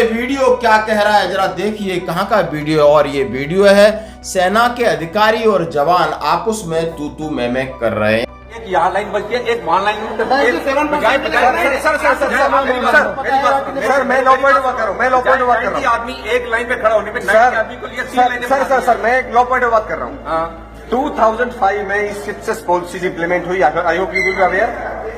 ये वीडियो क्या कह रहा है जरा देखिए, कहाँ का वीडियो है। और ये वीडियो है सेना के अधिकारी और जवान आपस में तू मैं कर रहे हैं। एक यहाँ लाइन बचती है, एक वहाँ लाइन में। सर मैं लॉ पॉइंट बात कर रहा हूँ, मैं लॉ पॉइंट बात कर रहा हूँ। आदमी एक लाइन पे खड़ा होने पे आदमी को लिए सर मैं एक लॉ पॉइंट बात कर रहा हूँ। 2005 में इस पॉलिसी इंप्लीमेंट हुई, I hope you will be aware.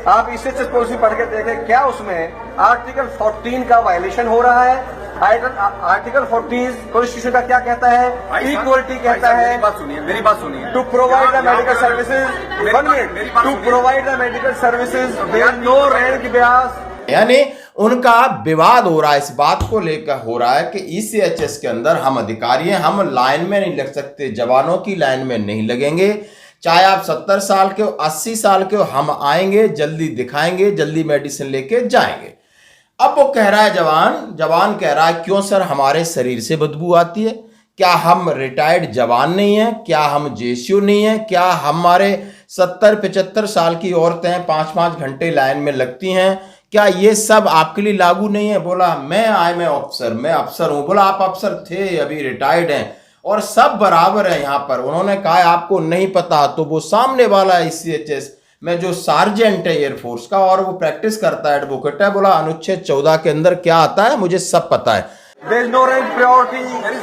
आप इस पॉलिसी पढ़ के देखें, क्या उसमें आर्टिकल 14 का वायलेशन हो रहा है? आर्टिकल 14 कॉन्स्टिट्यूशन का क्या कहता है? इक्वलिटी कहता है। मेरी बात सुनिए। To provide the medical services, 1 minute, to provide the medical services there no rank bias. यानी उनका विवाद हो रहा है, इस बात को लेकर हो रहा है कि ईसीएचएस के अंदर हम अधिकारी हैं, हम लाइन में नहीं लग सकते, जवानों की लाइन में नहीं लगेंगे। चाहे आप 70 साल के हो, 80 साल के हो, हम आएंगे, जल्दी दिखाएंगे, जल्दी मेडिसिन लेके जाएंगे। अब वो कह रहा है जवान कह रहा है, क्यों सर हमारे शरीर से बदबू आती है? क्या हम रिटायर्ड जवान नहीं हैं? क्या हम जेसीओ नहीं हैं? क्या हमारे 70-75 साल की औरतें 5-5 घंटे लाइन में लगती हैं? क्या ये सब आपके लिए लागू नहीं है? बोला मैं अफसर हूं। बोला आप अफसर थे, अभी रिटायर्ड हैं और सब बराबर है यहाँ पर। उन्होंने कहा आपको नहीं पता, तो वो सामने वाला ICHS में जो सार्जेंट है एयरफोर्स का और वो प्रैक्टिस करता है, एडवोकेट है, बोला अनुच्छेद 14 के अंदर क्या आता है मुझे सब पता है। There is no rank priority.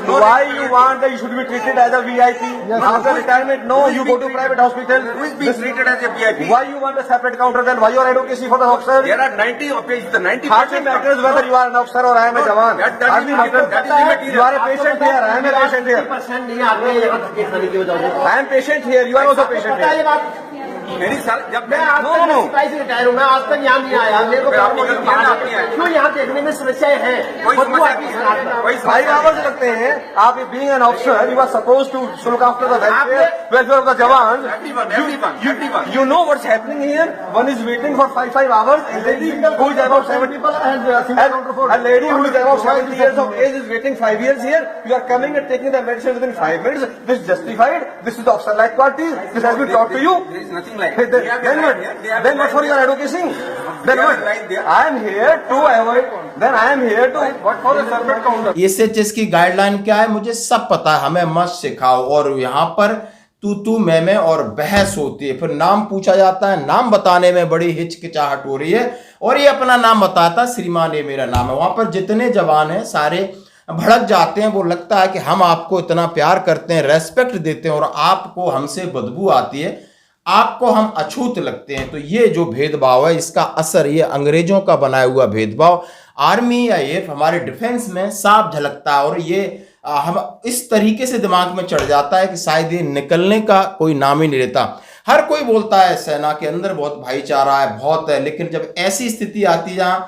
Why you want that you should be treated as a VIP? After retirement, no, you go to private hospital. Who is being treated as a VIP? Why you want a separate counter then? Why your advocacy for the officer? There are 90 pages. The 90 Hardly matters whether you are an officer or I am a jawan. Hardly matters. You are a patient here. I am a patient here. I am patient here. You are also patient here. मेरी sir जब मैं सिपाही से retire हूँ, मैं आज तक यहाँ नहीं आया। मेरे को क्यों यहाँ देखने में समस्याएं हैं? 5 hours लगते हैं। आप being an officer, you are supposed to look after the welfare of the jawans. You know what's happening here. One is waiting for 5 hours. A lady who is about 70 years of age is waiting 5 years here. You are coming and taking the medicine within 5 minutes. This is justified. This is the officer-like quality. This has been taught to you. there is nothing like Then what for your advocacy? Then what? I am here to avoid. Then I am here to what for a separate counter. ICHS की guideline क्या है मुझे सब पता है, हमें मत सिखाओ। और यहाँ पर तू मैं और बहस होती है, फिर नाम पूछा जाता है, नाम बताने में बड़ी हिचकिचाहट हो रही है और ये अपना नाम बताता, श्रीमान ये मेरा नाम है। वहां पर जितने जवान हैं सारे भड़क जाते हैं। वो लगता है कि हम आपको इतना प्यार करते हैं, रेस्पेक्ट देते हैं और आपको हमसे बदबू आती है, आपको हम अछूत लगते हैं। तो ये जो भेदभाव है इसका असर, ये अंग्रेजों का बनाया हुआ भेदभाव आर्मी या एफ हमारे डिफेंस में साफ झलकता है। और ये हम इस तरीके से दिमाग में चढ़ जाता है कि शायद ये निकलने का कोई नाम ही नहीं लेता। हर कोई बोलता है सेना के अंदर बहुत भाईचारा है, बहुत है, लेकिन जब ऐसी स्थिति आती जहां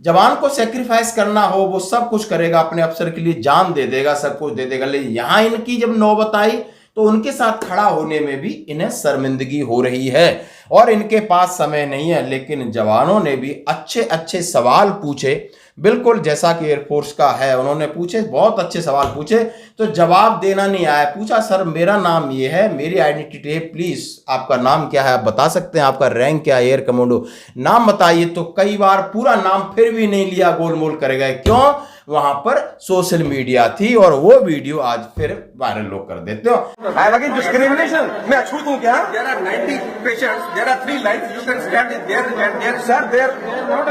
जवान को सेक्रीफाइस करना हो, वो सब कुछ करेगा, अपने अफसर के लिए जान दे देगा, सब कुछ दे देगा। लेकिन यहां इनकी जब नौबत आई तो उनके साथ खड़ा होने में भी इन्हें शर्मिंदगी हो रही है और इनके पास समय नहीं है। लेकिन जवानों ने भी अच्छे अच्छे सवाल पूछे, बिल्कुल जैसा कि एयरफोर्स का है, उन्होंने पूछे, बहुत अच्छे सवाल पूछे, तो जवाब देना नहीं आया। पूछा सर मेरा नाम ये है, मेरी आइडेंटिटी है, प्लीज आपका नाम क्या है, आप बता सकते हैं, आपका रैंक क्या है, एयर कमांडो, नाम बताइए। तो कई बार पूरा नाम फिर भी नहीं लिया, गोलमोल कर गए। क्यों? वहां पर सोशल मीडिया थी और वो वीडियो आज फिर वायरल लोग कर देते हो। डिस्क्रिमिनेशन मैं अछूत हूँ क्या? There are 90 patients. There are 3 lines. You can stand in there and there. Sir, there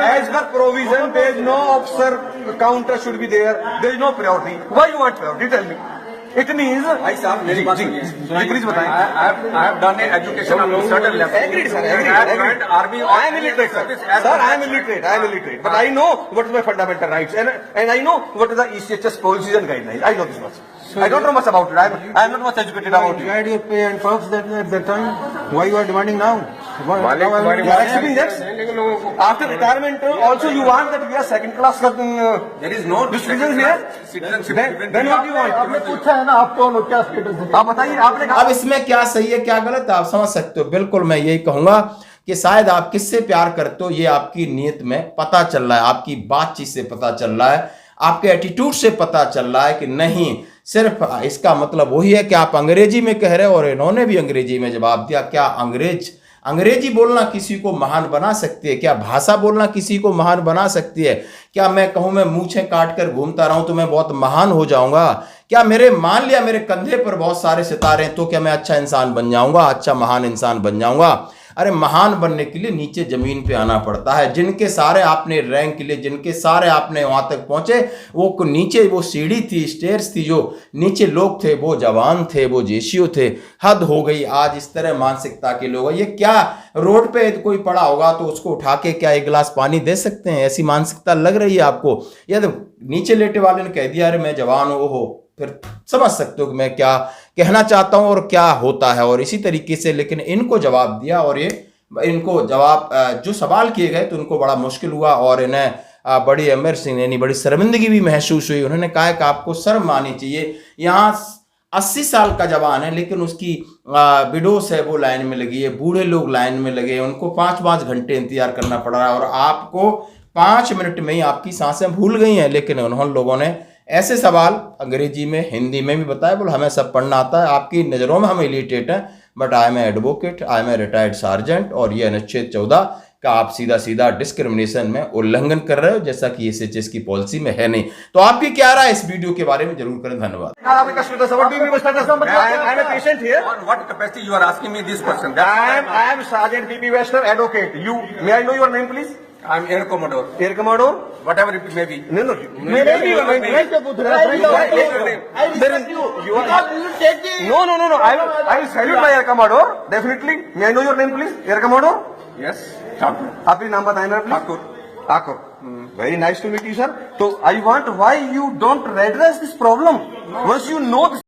as per provision, there is no officer counter should be there. There is no priority. Why you want priority? Tell me. It means. भाई साहब मेरी बात सुनिए। Please बताएं। I have done education of certain level. Agreed, sir. I have joined army. I am illiterate, sir. Sir, I am illiterate. But I know what is my fundamental rights and I know what is the ECHS policies and guidelines. I know this much. I don't know much about it. I am not much educated about it. You had your pay and perks at that time. Why you are demanding now? You are accepting that? After retirement, also you want that we are second class. There is no citizens here. Citizenship. Then what do you want? आपने पूछा है ना, आप कौन हो, क्या status है? आप बताइए, आपने कहा। अब इसमें क्या सही है क्या गलत है आप समझ सकते हो। बिल्कुल मैं यही कहूंगा कि शायद आप किससे प्यार करते हो ये आपकी नीयत में पता चल रहा है, आपकी बातचीत से पता चल रहा है, आपके एटीट्यूड से पता चल रहा है कि नहीं सिर्फ इसका मतलब वही है कि आप अंग्रेजी में कह रहे हो। और इन्होंने भी अंग्रेजी में जवाब दिया। क्या अंग्रेज अंग्रेजी बोलना किसी को महान बना सकती है क्या? भाषा बोलना किसी को महान बना सकती है क्या? मैं कहूं मैं मूंछें काट कर घूमता रहूं तो मैं बहुत महान हो जाऊंगा क्या? मान लिया मेरे कंधे पर बहुत सारे सितारे हैं तो क्या मैं अच्छा इंसान बन जाऊंगा, अच्छा महान इंसान बन जाऊंगा? अरे महान बनने के लिए नीचे जमीन पे आना पड़ता है। जिनके सारे आपने रैंक के लिए, जिनके सारे आपने वहां तक पहुंचे, वो नीचे वो सीढ़ी थी, स्टेयर्स थी, जो नीचे लोग थे वो जवान थे, वो जेशियो थे। हद हो गई आज इस तरह मानसिकता के लोग। ये क्या रोड पे कोई पड़ा होगा तो उसको उठा के क्या एक गिलास पानी दे सकते हैं? ऐसी मानसिकता लग रही है आपको? या तो नीचे लेटे वाले ने कह दिया अरे मैं जवान हो, फिर समझ सकते हो कि मैं क्या कहना चाहता हूं और क्या होता है। और इसी तरीके से लेकिन इनको जवाब दिया और ये इनको जवाब जो सवाल किए गए तो उनको बड़ा मुश्किल हुआ और इन्हें बड़ी एम्बैरेसिंग यानी बड़ी शर्मिंदगी भी महसूस हुई। उन्होंने कहा कि आपको शर्म आनी चाहिए। यहाँ 80 साल का जवान है लेकिन उसकी विडोस है वो लाइन में लगी है, बूढ़े लोग लाइन में लगे, उनको 5-5 घंटे इंतजार करना पड़ रहा है और आपको 5 मिनट में ही आपकी सांसें भूल गई हैं। लेकिन उन्होंने लोगों ने ऐसे सवाल अंग्रेजी में, हिंदी में भी बताया। बोले हमें सब पढ़ना आता है, आपकी नज़रों में हम इलिटरेट हैं, but I am advocate, I am a retired sergeant. और ये अनुच्छेद 14 का आप सीधा सीधा डिस्क्रिमिनेशन में उल्लंघन कर रहे हो, जैसा कि SHS की पॉलिसी में है नहीं। तो आपकी क्या राय इस वीडियो के बारे में जरूर करें। धन्यवाद। I'm a patient here. On what capacity you are asking me this question? I am Sergeant B.P. Westner, advocate. May I know your name, please? I'm Air Commodore. Air Commodore? Whatever it may be. No. Maybe you are right. There is you are. No. I will salute my Air Commodore. Definitely. May I know your name, please? Air Commodore? Yes. Thakur. आपकी नाम बताएं ना, please. Thakur. Very nice to meet you, sir. So I want why you don't redress this problem once you know this.